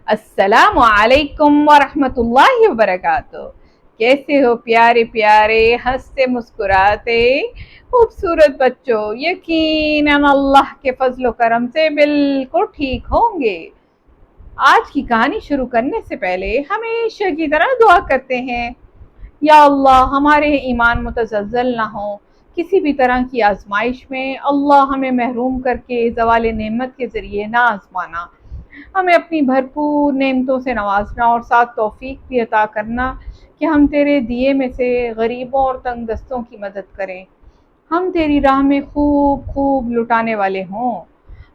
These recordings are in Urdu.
السلام علیکم ورحمۃ اللہ وبرکاتہ۔ کیسے ہو پیارے پیارے ہنستے مسکراتے خوبصورت بچوں؟ یقیناً اللہ کے فضل و کرم سے بالکل ٹھیک ہوں گے۔ آج کی کہانی شروع کرنے سے پہلے ہمیشہ کی طرح دعا کرتے ہیں، یا اللہ ہمارے ایمان متزلزل نہ ہو، کسی بھی طرح کی آزمائش میں اللہ ہمیں محروم کر کے زوال نعمت کے ذریعے نہ آزمانا، ہمیں اپنی بھرپور نعمتوں سے نوازنا اور ساتھ توفیق بھی عطا کرنا کہ ہم تیرے دیے میں سے غریبوں اور تنگ دستوں کی مدد کریں، ہم تیری راہ میں خوب خوب لٹانے والے ہوں،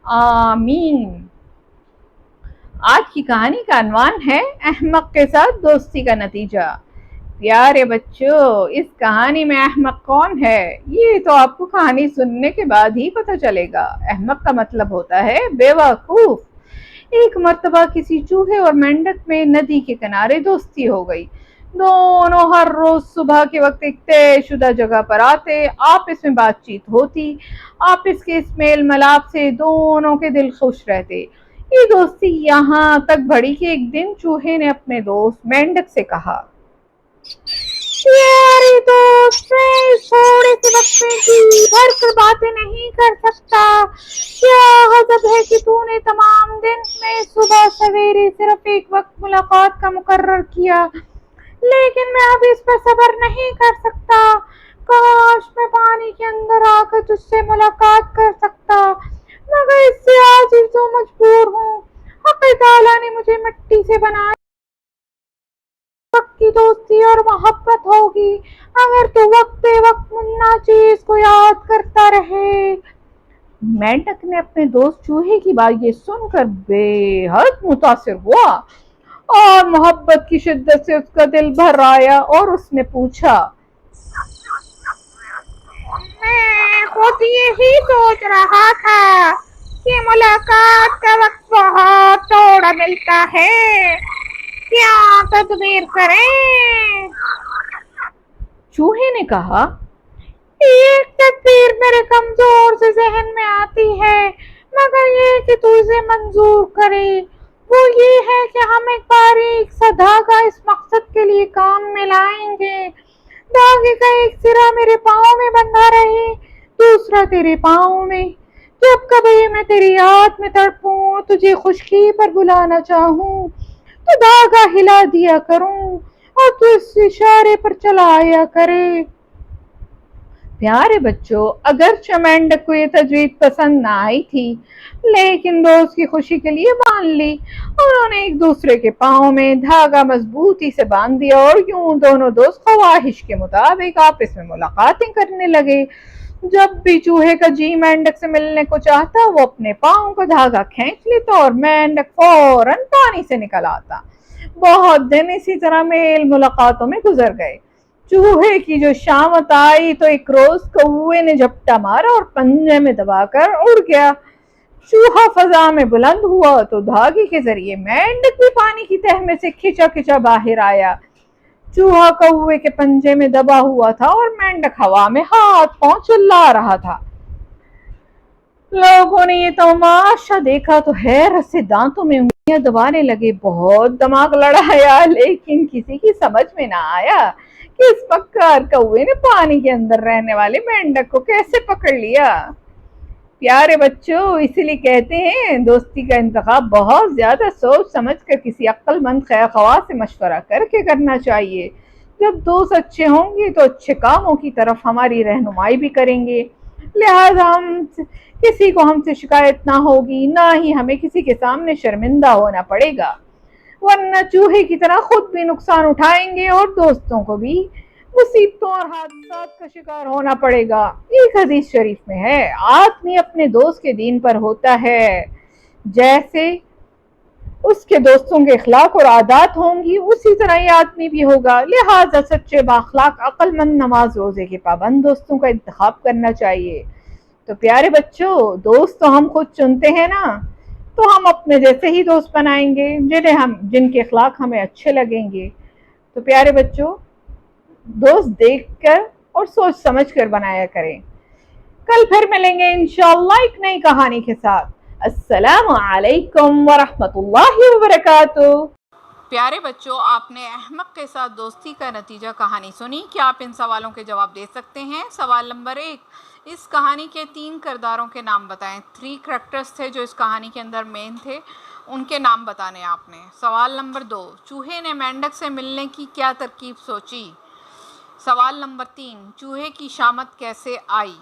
آمین۔ آج کی کہانی کا عنوان ہے احمق کے ساتھ دوستی کا نتیجہ۔ پیارے بچوں، اس کہانی میں احمق کون ہے یہ تو آپ کو کہانی سننے کے بعد ہی پتہ چلے گا۔ احمق کا مطلب ہوتا ہے بے وقوف۔ ایک مرتبہ کسی چوہے اور مینڈک میں ندی کے کنارے دوستی ہو گئی۔ دونوں ہر روز صبح کے وقت ایک طے شدہ جگہ پر آتے، آپس میں بات چیت ہوتی، آپس کے اس میل ملاپ سے دونوں کے دل خوش رہتے۔ یہ دوستی یہاں تک بڑھی کہ ایک دن چوہے نے اپنے دوست مینڈک سے کہا، پیارے دوست، میں اس تھوڑے سے وقت میں جی بھر کر باتیں نہیں کر سکتا۔ کیا غضب ہے کہ تو نے تمام دن میں صبح سویرے صرف ایک وقت ملاقات کا مقرر کیا، لیکن میں اب اس پر صبر نہیں کر سکتا۔ کاش میں پانی کے اندر آ کر تجھ سے ملاقات کر سکتا، مگر اس سے عاجز و مجبور ہوں۔ حق تعالیٰ نے مجھے مٹی سے بنایا، وقت کی دوستی اور محبت ہوگی اگر تو وقت بے وقت منا چیز کو یاد کرتا رہے۔ مینڈک نے اپنے دوست چوہے کی بات یہ سن کر بے حد متاثر ہوا اور محبت کی شدت سے اس کا دل بھر آیا اور اس نے پوچھا، میں خود یہی سوچ رہا تھا کہ ملاقات کا وقت بہت تھوڑا ملتا ہے، کیا تدبیر کریں؟ چوہے نے کہا، ایک تدبیر میرے کمزور سے ذہن میں آتی ہے، مگر یہ کہ تو اسے منظور کرے۔ وہ یہ ہے کہ ہم ایک باریک سا دھاگا اس مقصد کے لیے کام میں لائیں گے۔ دھاگے کا ایک سرا میرے پاؤں میں بندھا رہے، دوسرا تیرے پاؤں میں۔ جب کبھی میں تیری یاد میں تڑپوں، تجھے خشکی پر بلانا چاہوں تو دھاگا ہلا دیا کروں اور تو اس اشارے پر چلا آیا کرے۔ پیارے بچوں، اگرچہ مینڈک کو یہ تجویز پسند نہ آئی تھی، لیکن دوست کی خوشی کے لیے مان لی۔ انہوں نے ایک دوسرے کے پاؤں میں دھاگا مضبوطی سے باندھ دیا اور یوں دونوں دوست خواہش کے مطابق آپس میں ملاقاتیں کرنے لگے۔ جب بھی چوہے کا جی مینڈک سے ملنے کو چاہتا، وہ اپنے پاؤں کا دھاگا کھینچ لیتا اور مینڈک فوراً پانی سے نکل آتا۔ بہت دن اسی طرح میل ملاقاتوں میں گزر گئے۔ چوہے کی جو شامت آئی تو ایک روز کوے نے جھپٹا مارا اور پنجے میں دبا کر اڑ گیا۔ چوہا فضا میں بلند ہوا تو دھاگے کے ذریعے مینڈک بھی پانی کی تہ میں سے کھچا کھچا باہر آیا۔ چوہا کوے کے پنجے میں دبا ہوا تھا اور مینڈک ہوا میں ہاتھ پاؤں چلا رہا تھا۔ لوگوں نے یہ تماشا دیکھا تو حیرت سے دانتوں میں انگلیاں دبانے لگے۔ بہت دماغ لڑایا، لیکن کسی کی سمجھ میں نہ آیا کہ اس مکار کوے نے پانی کے اندر رہنے والے مینڈک کو کیسے پکڑ لیا۔ پیارے بچوں، اسی لیے کہتے ہیں دوستی کا انتخاب بہت زیادہ سوچ سمجھ کر کسی عقل مند خیر خواہ سے مشورہ کر کے کرنا چاہیے۔ جب دوست اچھے ہوں گے تو اچھے کاموں کی طرف ہماری رہنمائی بھی کریں گے، لہذا کسی کو ہم سے شکایت نہ ہوگی، نہ ہی ہمیں کسی کے سامنے شرمندہ ہونا پڑے گا، ورنہ چوہے کی طرح خود بھی نقصان اٹھائیں گے اور دوستوں کو بھی مصیبتوں اور حادثات کا شکار ہونا پڑے گا۔ ایک حدیث شریف میں ہے، آدمی اپنے دوست کے دین پر ہوتا ہے جیسے اس کے دوستوں کے اخلاق اور عادات ہوں گی، اسی طرح یہ آدمی بھی ہوگا۔ لہذا سچے بااخلاق عقل مند نماز روزے کے پابند دوستوں کا انتخاب کرنا چاہیے۔ تو پیارے بچوں، دوست تو ہم خود چنتے ہیں نا، تو ہم اپنے جیسے ہی دوست بنائیں گے جن کے اخلاق ہمیں اچھے لگیں گے۔ تو پیارے بچوں، دوست دیکھ کر اور سوچ سمجھ کر بنایا کریں۔ کل پھر ملیں گے انشاءاللہ ایک نئی کہانی کے ساتھ۔ السلام علیکم ورحمۃ اللہ وبرکاتہ۔ پیارے بچوں، آپ نے احمق کے ساتھ دوستی کا نتیجہ کہانی سنی۔ کیا آپ ان سوالوں کے جواب دے سکتے ہیں؟ سوال نمبر 1، اس کہانی کے 3 کرداروں کے نام بتائیں۔ 3 کریکٹرز تھے جو اس کہانی کے اندر مین تھے، ان کے نام بتانے آپ نے۔ سوال نمبر 2، چوہے نے مینڈک سے ملنے کی کیا ترکیب سوچی؟ سوال نمبر 3، چوہے کی شامت کیسے آئی؟